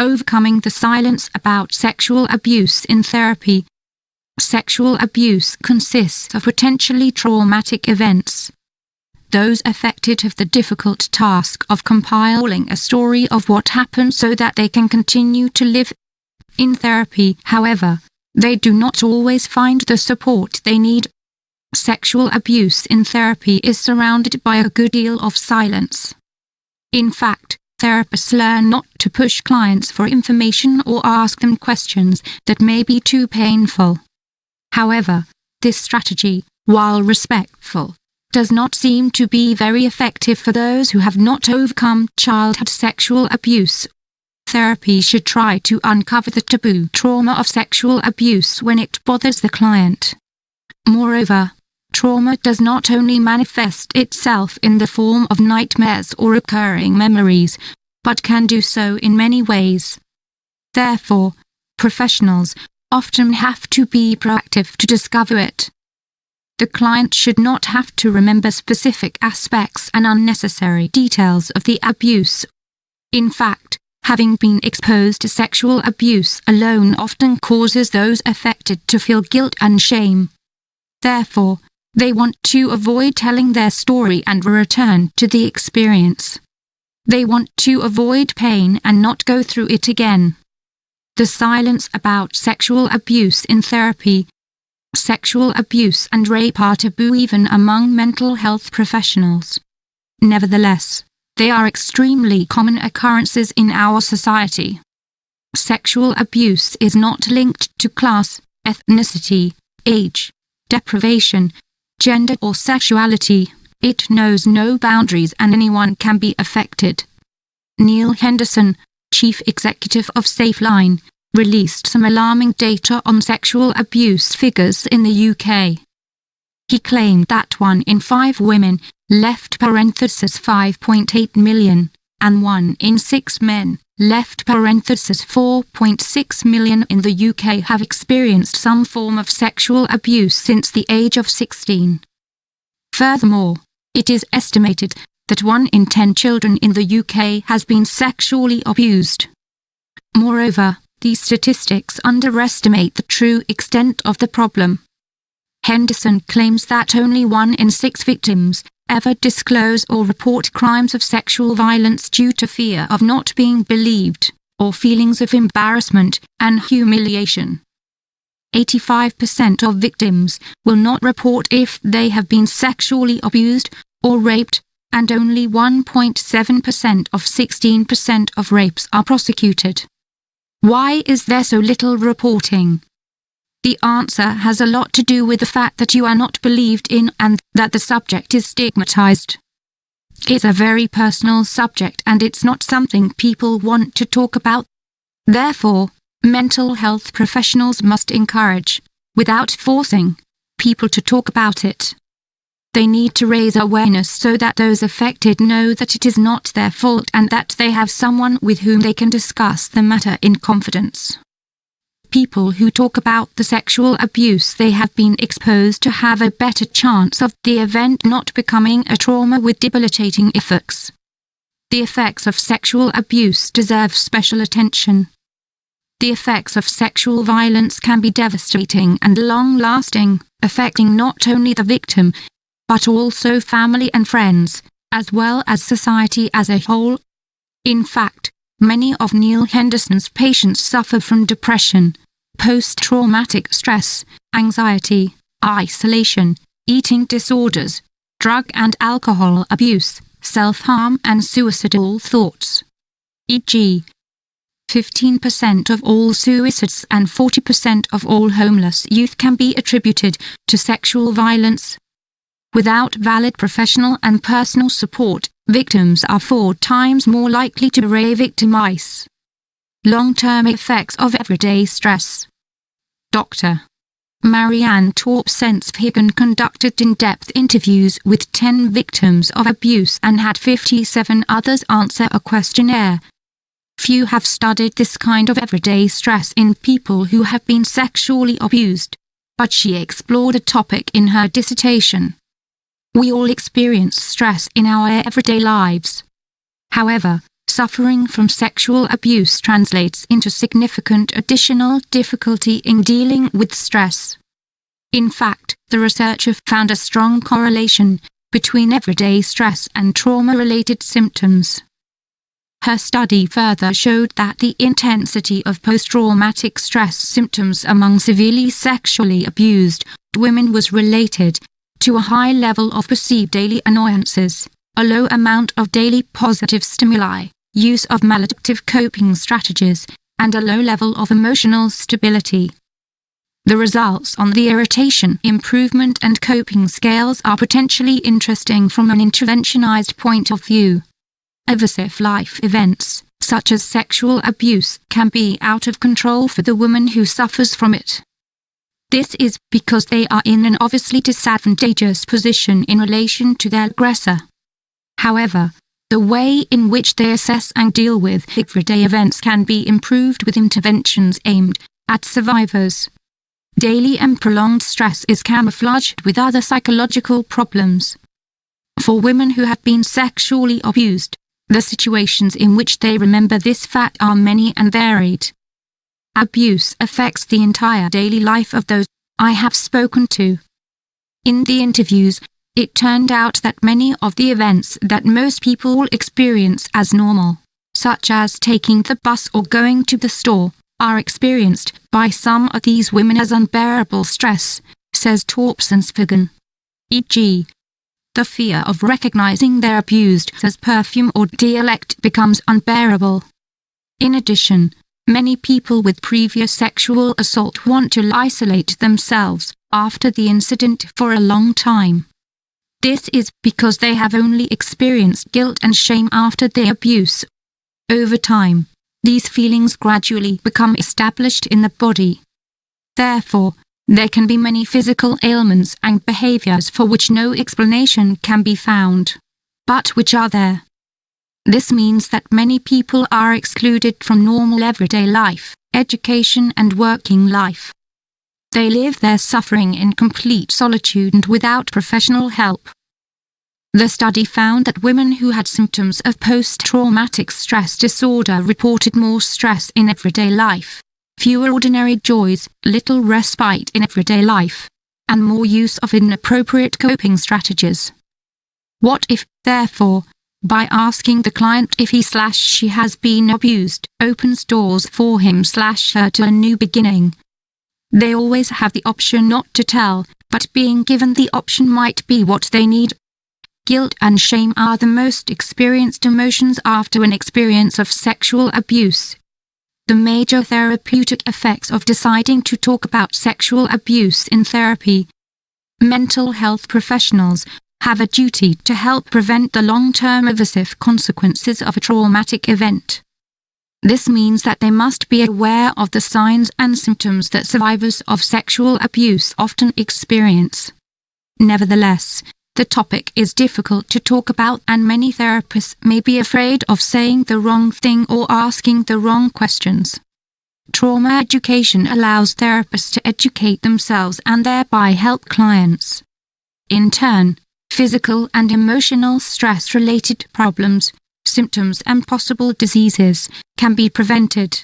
Overcoming the silence about sexual abuse in therapy. Sexual abuse consists of potentially traumatic events. Those affected have the difficult task of compiling a story of what happened so that they can continue to live. In therapy, however, they do not always find the support they need. Sexual abuse in therapy is surrounded by a good deal of silence. In fact, therapists learn not to push clients for information or ask them questions that may be too painful. However, this strategy, while respectful, does not seem to be very effective for those who have not overcome childhood sexual abuse. Therapy should try to uncover the taboo trauma of sexual abuse when it bothers the client. Moreover, trauma does not only manifest itself in the form of nightmares or recurring memories, but can do so in many ways. Therefore, professionals often have to be proactive to discover it. The client should not have to remember specific aspects and unnecessary details of the abuse. In fact, having been exposed to sexual abuse alone often causes those affected to feel guilt and shame. Therefore, they want to avoid telling their story and return to the experience. They want to avoid pain and not go through it again. The silence about sexual abuse in therapy. Sexual abuse and rape are taboo even among mental health professionals. Nevertheless, they are extremely common occurrences in our society. Sexual abuse is not linked to class, ethnicity, age, deprivation, gender or sexuality. It knows no boundaries and anyone can be affected. Neil Henderson, Chief Executive of SafeLine, released some alarming data on sexual abuse figures in the UK. He claimed that 1 in 5 women, left parenthesis 5.8 million, and 1 in 6 men, left parenthesis 4.6 million in the UK have experienced some form of sexual abuse since the age of 16. Furthermore, it is estimated that 1 in 10 children in the UK has been sexually abused. Moreover, these statistics underestimate the true extent of the problem. Henderson claims that only 1 in 6 victims ever disclose or report crimes of sexual violence due to fear of not being believed, or feelings of embarrassment and humiliation. 85% of victims will not report if they have been sexually abused or raped, and only 1.7% of 16% of rapes are prosecuted. Why is there so little reporting? The answer has a lot to do with the fact that you are not believed in and that the subject is stigmatized. It's a very personal subject and it's not something people want to talk about. Therefore, mental health professionals must encourage, without forcing, people to talk about it. They need to raise awareness so that those affected know that it is not their fault and that they have someone with whom they can discuss the matter in confidence. People who talk about the sexual abuse they have been exposed to have a better chance of the event not becoming a trauma with debilitating effects. The effects of sexual abuse deserve special attention. The effects of sexual violence can be devastating and long-lasting, affecting not only the victim, but also family and friends, as well as society as a whole. In fact, many of Neil Henderson's patients suffer from depression, post-traumatic stress, anxiety, isolation, eating disorders, drug and alcohol abuse, self-harm and suicidal thoughts. E.g., 15% of all suicides and 40% of all homeless youth can be attributed to sexual violence. Without valid professional and personal support, victims are 4 times more likely to re-victimize. Long-term effects of everyday stress. Dr. Marianne Torp-Sensvigen conducted in-depth interviews with 10 victims of abuse and had 57 others answer a questionnaire. Few have studied this kind of everyday stress in people who have been sexually abused, but she explored the topic in her dissertation. We all experience stress in our everyday lives. However, suffering from sexual abuse translates into significant additional difficulty in dealing with stress. In fact, the researcher found a strong correlation between everyday stress and trauma-related symptoms. Her study further showed that the intensity of post-traumatic stress symptoms among severely sexually abused women was related to a high level of perceived daily annoyances, a low amount of daily positive stimuli, use of maladaptive coping strategies, and a low level of emotional stability. The results on the irritation improvement and coping scales are potentially interesting from an interventionized point of view. Aversive life events, such as sexual abuse, can be out of control for the woman who suffers from it. This is because they are in an obviously disadvantageous position in relation to their aggressor. However, the way in which they assess and deal with everyday events can be improved with interventions aimed at survivors. Daily and prolonged stress is camouflaged with other psychological problems. For women who have been sexually abused, the situations in which they remember this fact are many and varied. Abuse affects the entire daily life of those I have spoken to. In the interviews, it turned out that many of the events that most people experience as normal, such as taking the bus or going to the store, are experienced by some of these women as unbearable stress, says Torpsensfagen. E.g., the fear of recognizing their abused as perfume or dialect becomes unbearable. In addition, many people with previous sexual assault want to isolate themselves after the incident for a long time. This is because they have only experienced guilt and shame after the abuse. Over time, these feelings gradually become established in the body. Therefore, there can be many physical ailments and behaviors for which no explanation can be found, but which are there. This means that many people are excluded from normal everyday life, education and working life. They live their suffering in complete solitude and without professional help. The study found that women who had symptoms of post-traumatic stress disorder reported more stress in everyday life, fewer ordinary joys, little respite in everyday life, and more use of inappropriate coping strategies. What if, therefore, by asking the client if he/she has been abused, opens doors for him/her to a new beginning? They always have the option not to tell, but being given the option might be what they need. Guilt and shame are the most experienced emotions after an experience of sexual abuse. The major therapeutic effects of deciding to talk about sexual abuse in therapy. Mental health professionals have a duty to help prevent the long-term aversive consequences of a traumatic event. This means that they must be aware of the signs and symptoms that survivors of sexual abuse often experience. Nevertheless, the topic is difficult to talk about and many therapists may be afraid of saying the wrong thing or asking the wrong questions. Trauma education allows therapists to educate themselves and thereby help clients. In turn, physical and emotional stress-related problems, symptoms and possible diseases can be prevented.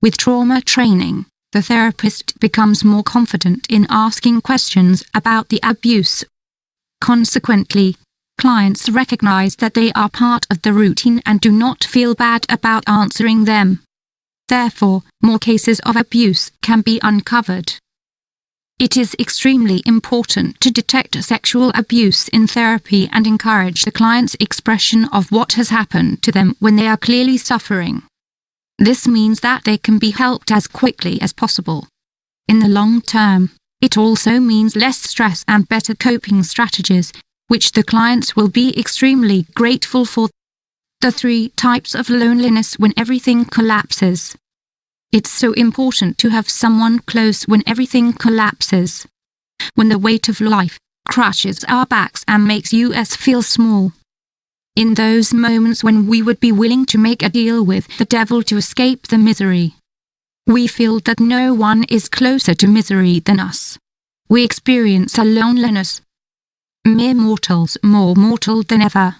With trauma training, the therapist becomes more confident in asking questions about the abuse. Consequently, clients recognize that they are part of the routine and do not feel bad about answering them. Therefore, more cases of abuse can be uncovered. It is extremely important to detect sexual abuse in therapy and encourage the client's expression of what has happened to them when they are clearly suffering. This means that they can be helped as quickly as possible. In the long term, it also means less stress and better coping strategies, which the clients will be extremely grateful for. The 3 types of loneliness when everything collapses. It's so important to have someone close when everything collapses. When the weight of life crushes our backs and makes us feel small. In those moments when we would be willing to make a deal with the devil to escape the misery. We feel that no one is closer to misery than us. We experience a loneliness. Mere mortals more mortal than ever.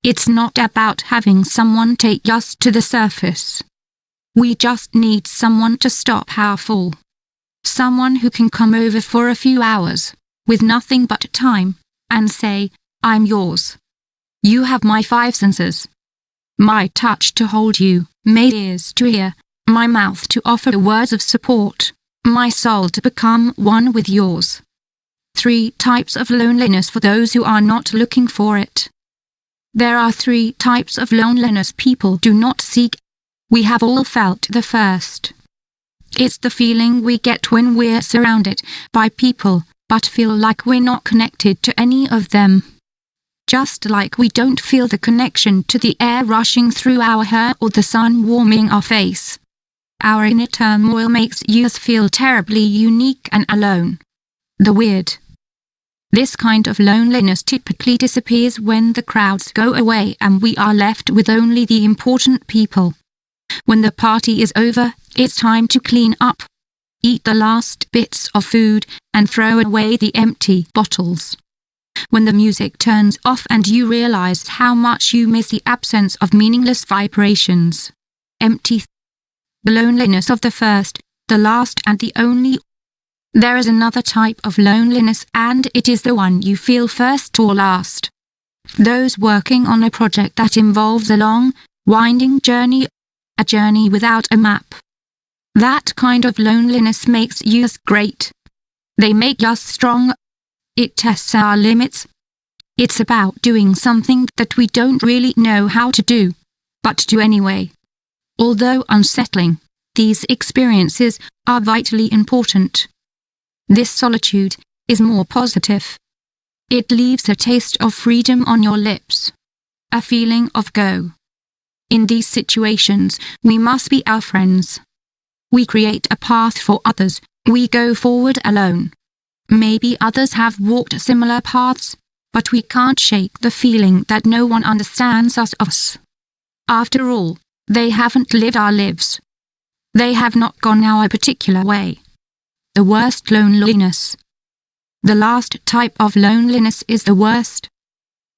It's not about having someone take us to the surface. We just need someone to stop our fall. Someone who can come over for a few hours, with nothing but time, and say, I'm yours. You have my 5 senses. My touch to hold you, my ears to hear, my mouth to offer words of support, my soul to become one with yours. 3 types of loneliness for those who are not looking for it. There are 3 types of loneliness people do not seek. We have all felt the first. It's the feeling we get when we're surrounded by people, but feel like we're not connected to any of them. Just like we don't feel the connection to the air rushing through our hair or the sun warming our face. Our inner turmoil makes us feel terribly unique and alone. The weird. This kind of loneliness typically disappears when the crowds go away and we are left with only the important people. When the party is over, it's time to clean up, eat the last bits of food, and throw away the empty bottles. When the music turns off and you realize how much you miss the absence of meaningless vibrations. Empty. The loneliness of the first, the last and the only. There is another type of loneliness, and it is the one you feel first or last. Those working on a project that involves a long, winding journey, a journey without a map. That kind of loneliness makes us great. They make us strong. It tests our limits. It's about doing something that we don't really know how to do, but do anyway. Although unsettling, these experiences are vitally important. This solitude is more positive. It leaves a taste of freedom on your lips. A feeling of go. In these situations, we must be our friends. We create a path for others, we go forward alone. Maybe others have walked similar paths, but we can't shake the feeling that no one understands us. After all, they haven't lived our lives. They have not gone our particular way. The worst loneliness. The last type of loneliness is the worst.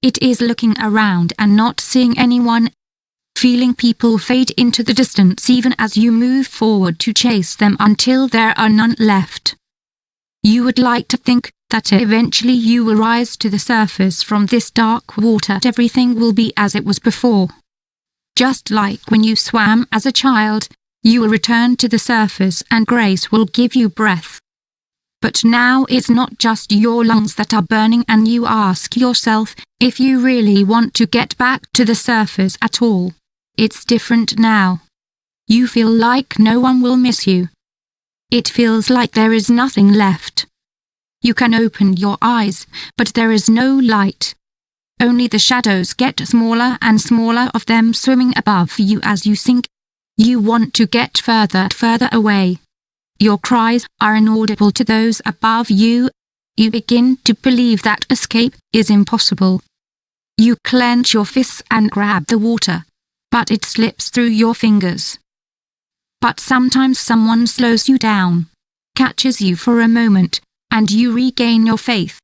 It is looking around and not seeing anyone, feeling people fade into the distance even as you move forward to chase them until there are none left. You would like to think that eventually you will rise to the surface from this dark water and everything will be as it was before. Just like when you swam as a child, you will return to the surface and grace will give you breath. But now it's not just your lungs that are burning and you ask yourself if you really want to get back to the surface at all. It's different now. You feel like no one will miss you. It feels like there is nothing left. You can open your eyes, but there is no light. Only the shadows get smaller and smaller of them swimming above you as you sink. You want to get further and further away. Your cries are inaudible to those above you. You begin to believe that escape is impossible. You clench your fists and grab the water, but it slips through your fingers. But sometimes someone slows you down, catches you for a moment, and you regain your faith.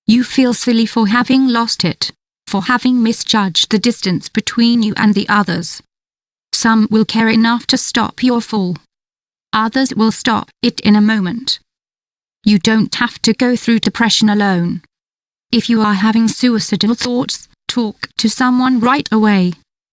You feel silly for having lost it, for having misjudged the distance between you and the others. Some will care enough to stop your fall. Others will stop it in a moment. You don't have to go through depression alone. If you are having suicidal thoughts, talk to someone right away.